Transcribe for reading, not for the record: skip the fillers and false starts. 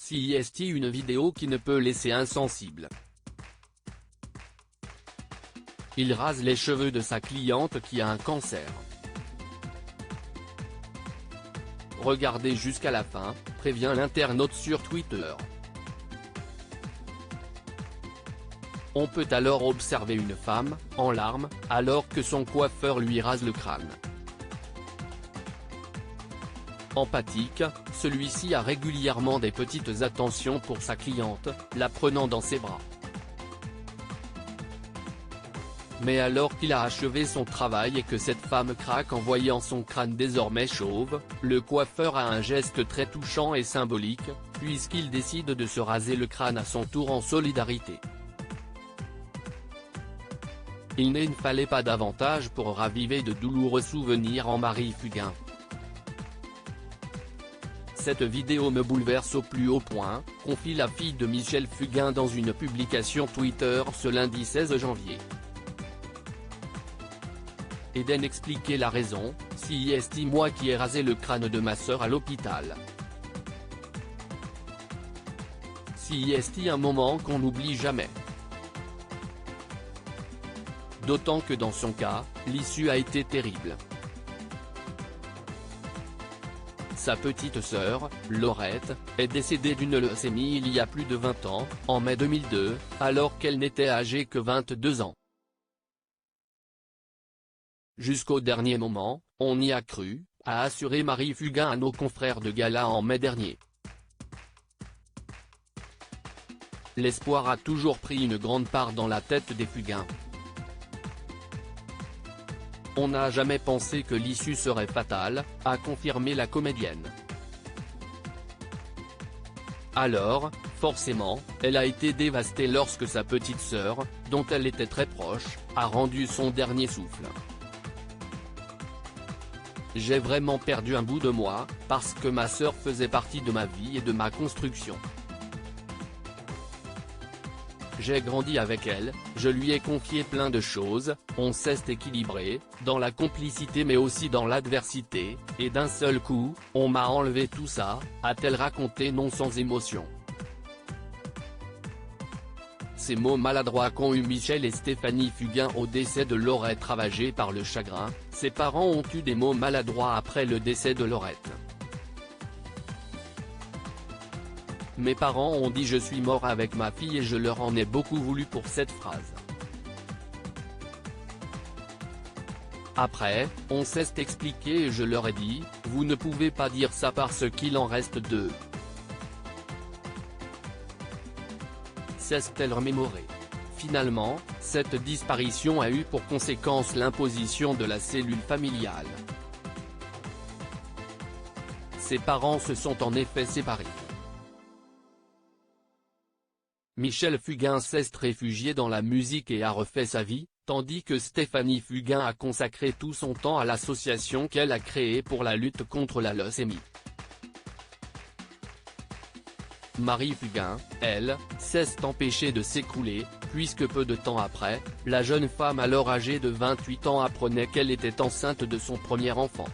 CIST, une vidéo qui ne peut laisser insensible. Il rase les cheveux de sa cliente qui a un cancer. Regardez jusqu'à la fin, prévient l'internaute sur Twitter. On peut alors observer une femme, en larmes, alors que son coiffeur lui rase le crâne. Empathique, celui-ci a régulièrement des petites attentions pour sa cliente, la prenant dans ses bras. Mais alors qu'il a achevé son travail et que cette femme craque en voyant son crâne désormais chauve, le coiffeur a un geste très touchant et symbolique, puisqu'il décide de se raser le crâne à son tour en solidarité. Il ne fallait pas davantage pour raviver de douloureux souvenirs en Marie Fugain. Cette vidéo me bouleverse au plus haut point, confie la fille de Michel Fugain dans une publication Twitter ce lundi 16 janvier. Eden expliquait la raison, CIST, moi qui ai rasé le crâne de ma sœur à l'hôpital. CIST, un moment qu'on n'oublie jamais. D'autant que dans son cas, l'issue a été terrible. Sa petite sœur, Laurette, est décédée d'une leucémie il y a plus de 20 ans, en mai 2002, alors qu'elle n'était âgée que 22 ans. Jusqu'au dernier moment, on y a cru, a assuré Marie Fugain à nos confrères de Gala en mai dernier. L'espoir a toujours pris une grande part dans la tête des Fugain. On n'a jamais pensé que l'issue serait fatale, a confirmé la comédienne. Alors, forcément, elle a été dévastée lorsque sa petite sœur, dont elle était très proche, a rendu son dernier souffle. J'ai vraiment perdu un bout de moi, parce que ma sœur faisait partie de ma vie et de ma construction. J'ai grandi avec elle, je lui ai confié plein de choses, on s'est équilibré, dans la complicité mais aussi dans l'adversité, et d'un seul coup, on m'a enlevé tout ça, a-t-elle raconté non sans émotion. Ces mots maladroits qu'ont eu Michel et Stéphanie Fugain au décès de Laurette, ravagés par le chagrin, ses parents ont eu des mots maladroits après le décès de Laurette. Mes parents ont dit je suis mort avec ma fille et je leur en ai beaucoup voulu pour cette phrase. Après, on s'est expliqué et je leur ai dit, vous ne pouvez pas dire ça parce qu'il en reste deux. S'est-elle remémorée. Finalement, cette disparition a eu pour conséquence l'imposition de la cellule familiale. Ses parents se sont en effet séparés. Michel Fugain s'est réfugié dans la musique et a refait sa vie, tandis que Stéphanie Fugain a consacré tout son temps à l'association qu'elle a créée pour la lutte contre la leucémie. Marie Fugain, elle, s'est empêchée de s'écrouler, puisque peu de temps après, la jeune femme alors âgée de 28 ans apprenait qu'elle était enceinte de son premier enfant.